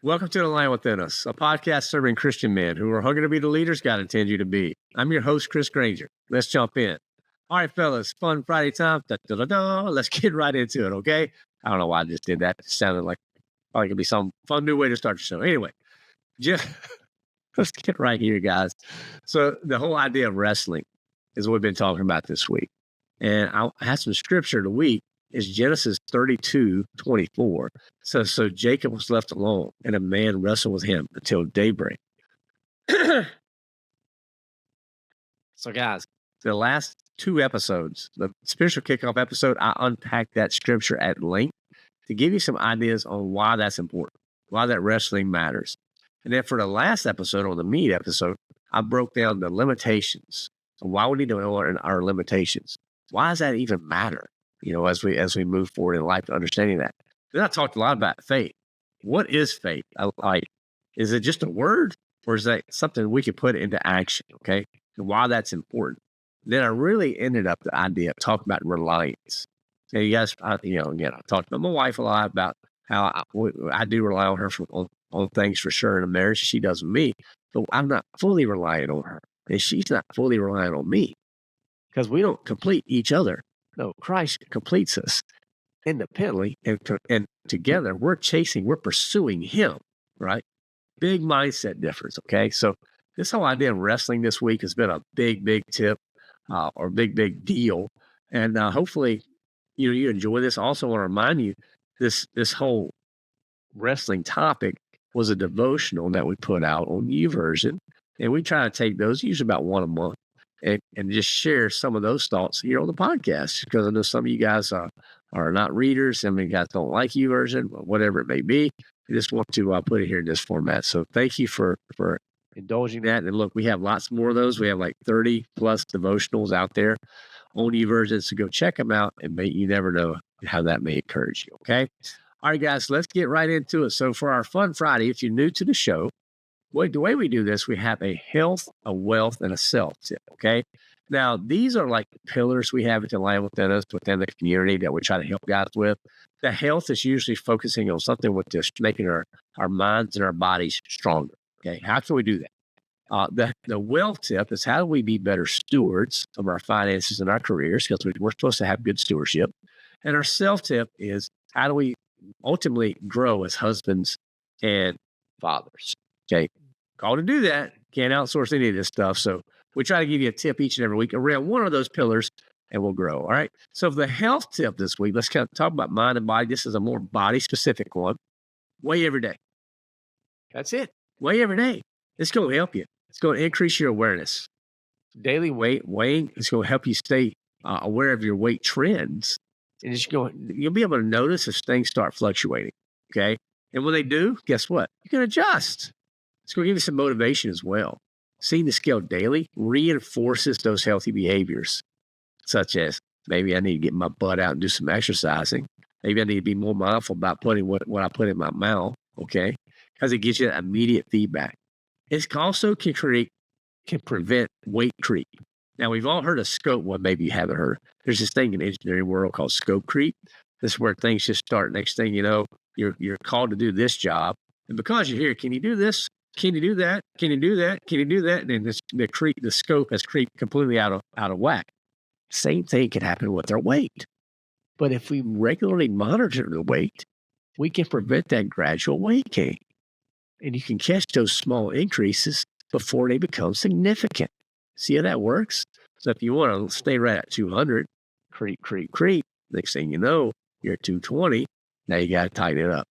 Welcome to The Lion Within Us, a podcast serving Christian men who are hungry to be the leaders God intends you to be. I'm your host, Chris Granger. Let's jump in. All right, fellas, fun Friday time. Let's get right into it, okay? I don't know why I just did that. It sounded like probably going to be some fun new way to start the show. Anyway, just, let's get right here, guys. So the whole idea of wrestling is what we've been talking about this week. And I had some scripture of the week. Is Genesis 32:24. So Jacob was left alone, and a man wrestled with him until daybreak. So, guys, the last two episodes, the spiritual kickoff episode, I unpacked that scripture at length to give you some ideas on why that's important, why that wrestling matters. And then for the last episode, on the meat episode, I broke down the limitations and why we need to know our limitations. Why does that even matter? You know, as we move forward in life, understanding that. Then I talked a lot about faith. What is faith? Is it just a word, or is that something we can put into action? Okay, and why that's important. Then I really ended up the idea of talking about reliance. And you guys, again, I talked about my wife a lot about how I do rely on her on things for sure in a marriage. She does with me, but I'm not fully reliant on her, and she's not fully reliant on me because we don't complete each other. No, Christ completes us independently, and together we're pursuing Him, right? Big mindset difference, okay? So this whole idea of wrestling this week has been a big, big tip or big deal. And hopefully, you enjoy this. Also want to remind you, this whole wrestling topic was a devotional that we put out on YouVersion. And we try to take those, usually about one a month, and just share some of those thoughts here on the podcast, because I know some of you guys are not readers. Some of you guys don't like YouVersion, whatever it may be. I just want to put it here in this format. So thank you for indulging that. And look, we have lots more of those. We have like 30 plus devotionals out there on YouVersion. So go check them out, and you never know how that may encourage you. Okay. All right, guys, let's get right into it. So for our Fun Friday, if you're new to the show, the way we do this, we have a health, a wealth, and a self tip, okay? Now, these are like the pillars we have at the Lion Within Us, within the community that we try to help guys with. The health is usually focusing on something with just making our minds and our bodies stronger, okay? How can we do that? The wealth tip is, how do we be better stewards of our finances and our careers, because we're supposed to have good stewardship. And our self tip is, how do we ultimately grow as husbands and fathers? Okay, called to do that. Can't outsource any of this stuff. So we try to give you a tip each and every week around one of those pillars, and we'll grow. All right. So for the health tip this week, let's kind of talk about mind and body. This is a more body specific one. Weigh every day. That's it. Weigh every day. It's going to help you. It's going to increase your awareness. Daily weighing is going to help you stay aware of your weight trends. And you'll be able to notice if things start fluctuating. Okay. And when they do, guess what? You can adjust. It's going to give you some motivation as well. Seeing the scale daily reinforces those healthy behaviors, such as maybe I need to get my butt out and do some exercising. Maybe I need to be more mindful about putting what I put in my mouth, okay? Because it gives you that immediate feedback. It also can prevent weight creep. Now, we've all heard of scope. Well, maybe you haven't heard. There's this thing in the engineering world called scope creep. This is where things just start. Next thing you know, you're called to do this job. And because you're here, can you do this? Can you do that? Can you do that? Can you do that? And then the scope has creeped completely out of whack. Same thing can happen with our weight. But if we regularly monitor the weight, we can prevent that gradual weight gain. And you can catch those small increases before they become significant. See how that works? So if you want to stay right at 200, creep, next thing you know, you're at 220. Now you got to tighten it up.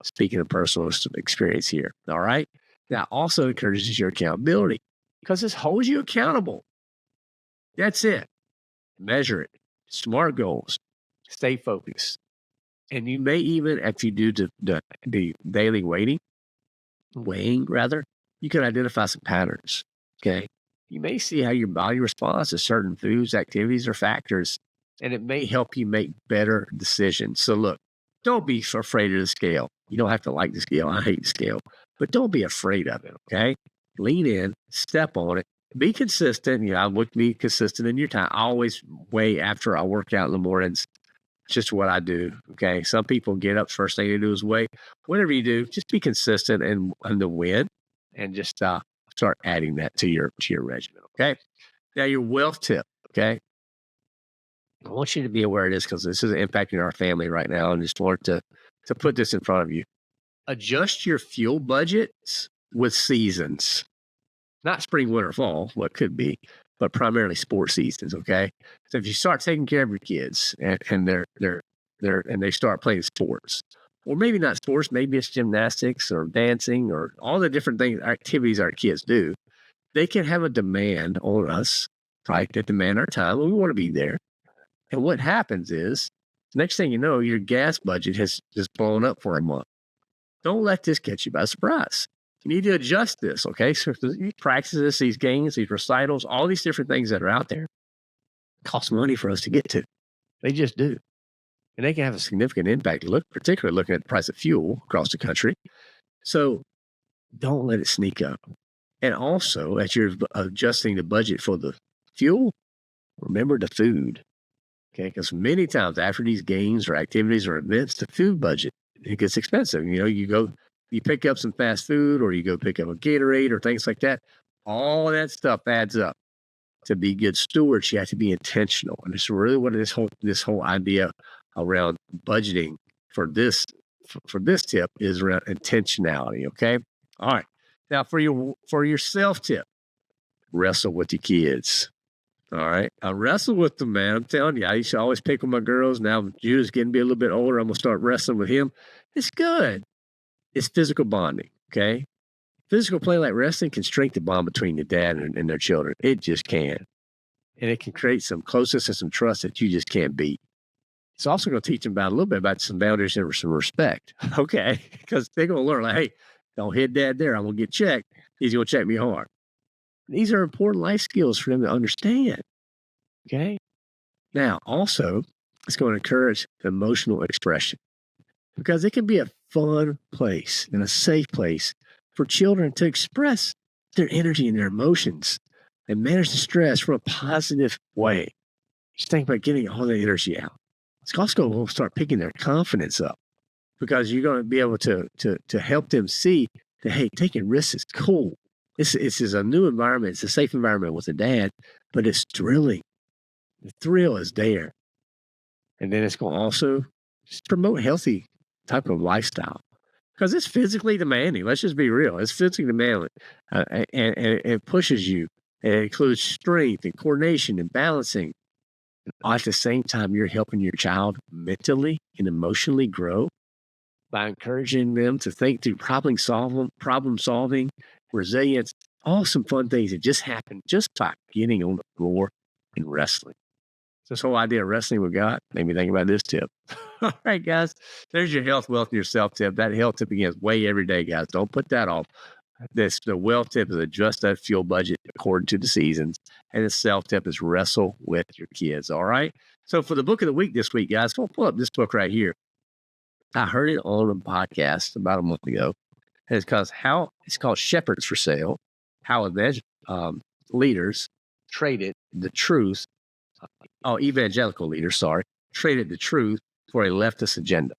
Speaking of personal experience here. All right. Now, also encourages your accountability, because this holds you accountable. That's it. Measure it. Smart goals. Stay focused. And you may even, if you do the daily weighing, you can identify some patterns. Okay. You may see how your body responds to certain foods, activities, or factors, and it may help you make better decisions. So look, don't be afraid of the scale. You don't have to like the scale. I hate the scale. But don't be afraid of it, okay? Lean in, step on it, be consistent. I would be consistent in your time. I always weigh after I work out in the mornings. just what I do. Okay. Some people get up, first thing they do is wait. Whatever you do, just be consistent and the win, and just start adding that to your regimen. Okay. Now your wealth tip. Okay. I want you to be aware of this because this is impacting our family right now, and just want to put this in front of you. Adjust your fuel budgets with seasons, not spring, winter, fall, what could be, but primarily sports seasons. Okay, so if you start taking care of your kids and they start playing sports, or maybe not sports, maybe it's gymnastics or dancing or all the different things, activities our kids do, they can have a demand on us, right? That demand our time, and we want to be there. And what happens is, next thing you know, your gas budget has just blown up for a month. Don't let this catch you by surprise. You need to adjust this, okay? So these practices, these games, these recitals, all these different things that are out there cost money for us to get to. They just do. And they can have a significant impact, particularly looking at the price of fuel across the country. So don't let it sneak up. And also, as you're adjusting the budget for the fuel, remember the food. Okay, because many times after these games or activities or events, the food budget, it gets expensive. You pick up some fast food, or you go pick up a Gatorade or things like that. All that stuff adds up. To be good stewards, you have to be intentional. And it's really what this whole idea around budgeting for this tip is around intentionality. Okay. All right. Now for your self tip, wrestle with your kids. All right. I wrestle with them, man. I'm telling you, I used to always pick with my girls. Now Judah's getting to be a little bit older. I'm going to start wrestling with him. It's good. It's physical bonding. Okay. Physical play like wrestling can strengthen the bond between the dad and their children. It just can. And it can create some closeness and some trust that you just can't beat. It's also going to teach them a little bit about some boundaries and some respect. Okay. Because they're going to learn, like, hey, don't hit dad there. I'm going to get checked. He's going to check me hard. These are important life skills for them to understand. Okay. Now, also, it's going to encourage emotional expression, because it can be a fun place and a safe place for children to express their energy and their emotions and manage the stress from a positive way. Just think about getting all the energy out. It's also going to start picking their confidence up, because you're going to be able to help them see that, hey, taking risks is cool. This is a new environment. It's a safe environment with a dad, but it's thrilling. The thrill is there. And then it's going to also just promote healthy type of lifestyle, because it's physically demanding. Let's just be real. It's physically demanding, and it pushes you. It includes strength and coordination and balancing. At the same time, you're helping your child mentally and emotionally grow by encouraging them to think through problem solving, resilience, all some fun things that just happen just by getting on the floor and wrestling. This whole idea of wrestling we got made me think about this tip. All right, guys, there's your health, wealth, and your self tip. That health tip again is way every day, guys. Don't put that off. The wealth tip is adjust that fuel budget according to the seasons. And the self tip is wrestle with your kids. All right. So for the book of the week this week, guys, go pull up this book right here. I heard it on a podcast about a month ago. And it's called Shepherds for Sale, how leaders traded the truth. Evangelical leaders, traded the truth for a leftist agenda.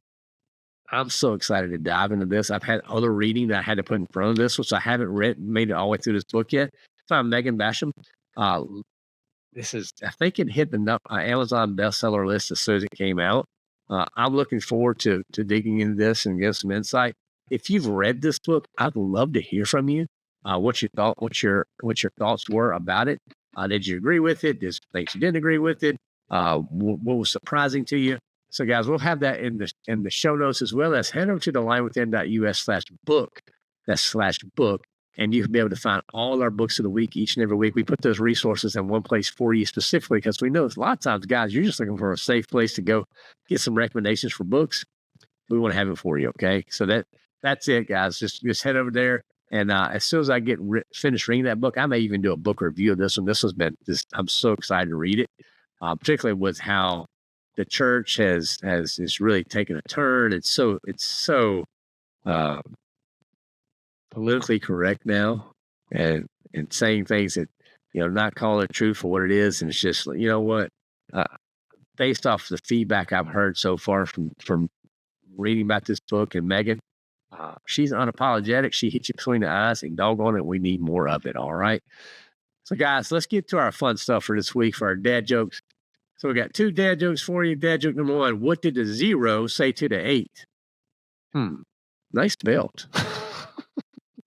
I'm so excited to dive into this. I've had other reading that I had to put in front of this, which I haven't made it all the way through this book yet. So I'm Megan Basham. I think it hit the Amazon bestseller list as soon as it came out. I'm looking forward to digging into this and get some insight. If you've read this book, I'd love to hear from you. What you thought, what your thoughts were about it. Did you agree with it? Did things you didn't agree with it? What was surprising to you? So, guys, we'll have that in the show notes, as well as head over to thelionwithin.us/book. That's /book. And you can be able to find all our books of the week each and every week. We put those resources in one place for you specifically, because we know a lot of times, guys, you're just looking for a safe place to go get some recommendations for books. We want to have it for you. Okay. So that's it, guys. Just head over there. And as soon as I get finished reading that book, I may even do a book review of this one. I'm so excited to read it, particularly with how the church has really taken a turn. It's so politically correct now, and saying things that, not calling it truth for what it is. And it's just, you know what? based off the feedback I've heard so far from reading about this book and Megan, she's unapologetic. She hits you between the eyes, and doggone it, we need more of it. All right. So, guys, let's get to our fun stuff for this week for our dad jokes. So, we got 2 dad jokes for you. Dad joke number 1: what did the 0 say to the 8? Nice belt.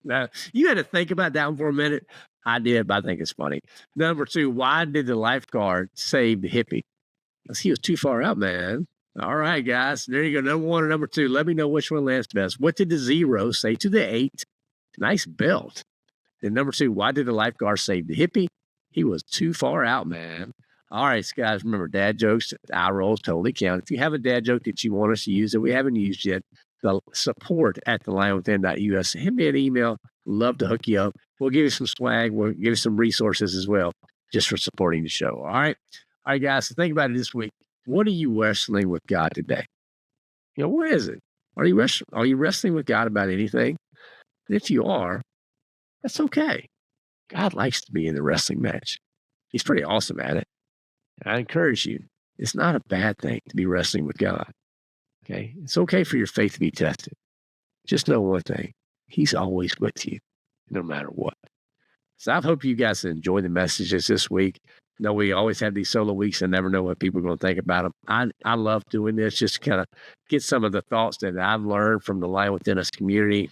Now, you had to think about that one for a minute. I did, but I think it's funny. Number 2: why did the lifeguard save the hippie? Because he was too far out, man. All right, guys. There you go. Number 1 and number 2. Let me know which one lands best. What did the 0 say to the 8? Nice belt. Then number 2: why did the lifeguard save the hippie? He was too far out, man. All right, guys. Remember, dad jokes, eye rolls totally count. If you have a dad joke that you want us to use that we haven't used yet, the support at thelionwithin.us. Send me an email. Love to hook you up. We'll give you some swag. We'll give you some resources as well, just for supporting the show. All right. All right, guys. So think about it this week. What are you wrestling with God today? What is it? Are you wrestling with God about anything? And if you are, that's okay. God likes to be in the wrestling match. He's pretty awesome at it. And I encourage you, it's not a bad thing to be wrestling with God. Okay? It's okay for your faith to be tested. Just know one thing. He's always with you, no matter what. So I hope you guys enjoy the messages this week. We always have these solo weeks and never know what people are going to think about them. I love doing this just to kind of get some of the thoughts that I've learned from the Lion Within Us community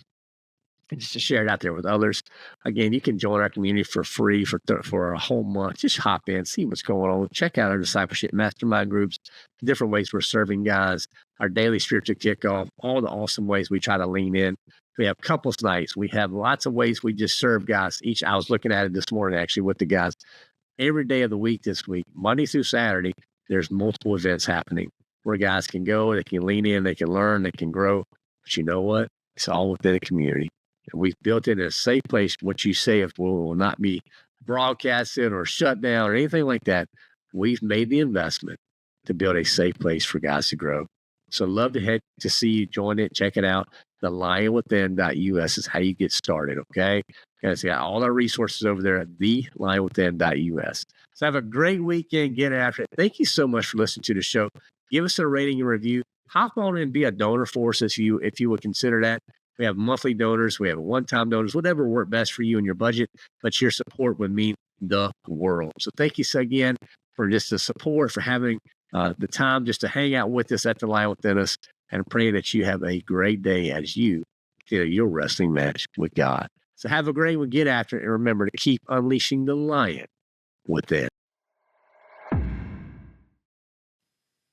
and just to share it out there with others. Again, you can join our community for free for a whole month. Just hop in, see what's going on. Check out our discipleship mastermind groups, different ways we're serving guys, our daily spiritual kickoff, all the awesome ways we try to lean in. We have couples nights. We have lots of ways we just serve guys. I was looking at it this morning, actually, with the guys. Every day of the week this week, Monday through Saturday, there's multiple events happening where guys can go, they can lean in, they can learn, they can grow. But you know what? It's all within the community. And we've built it in a safe place. What you say will not be broadcasted or shut down or anything like that. We've made the investment to build a safe place for guys to grow. So love to see you join it. Check it out. thelionwithin.us is how you get started, okay? Guys, got all our resources over there at thelionwithin.us. So have a great weekend. Get after it. Thank you so much for listening to the show. Give us a rating and review. Hop on and be a donor for us if you would consider that. We have monthly donors. We have one-time donors, whatever works best for you and your budget. But your support would mean the world. So thank you so again for just the support, for having the time just to hang out with us at the Lion Within Us, and pray that you have a great day as you get your wrestling match with God. So have a great one. Get after it. And remember to keep unleashing the lion within.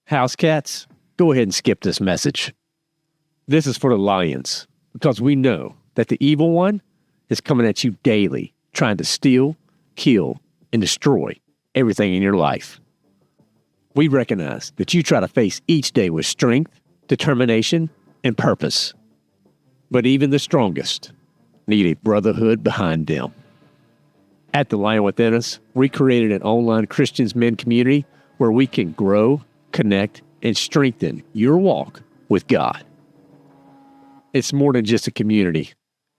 House cats, go ahead and skip this message. This is for the lions, because we know that the evil one is coming at you daily, trying to steal, kill, and destroy everything in your life. We recognize that you try to face each day with strength, determination, and purpose. But even the strongest need a brotherhood behind them. At the Lion Within Us, we created an online Christians men community where we can grow, connect, and strengthen your walk with God. It's more than just a community.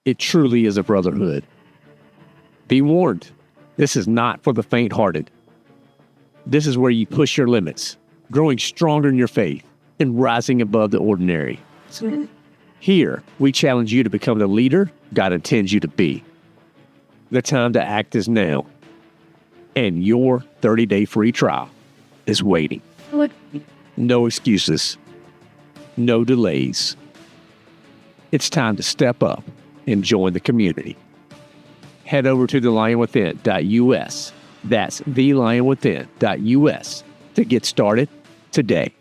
It truly is a brotherhood. Be warned, this is not for the faint-hearted. This is where you push your limits, growing stronger in your faith, and rising above the ordinary. Here, we challenge you to become the leader God intends you to be. The time to act is now, and your 30-day free trial is waiting. No excuses, no delays. It's time to step up and join the community. Head over to thelionwithin.us. That's thelionwithin.us to get started today.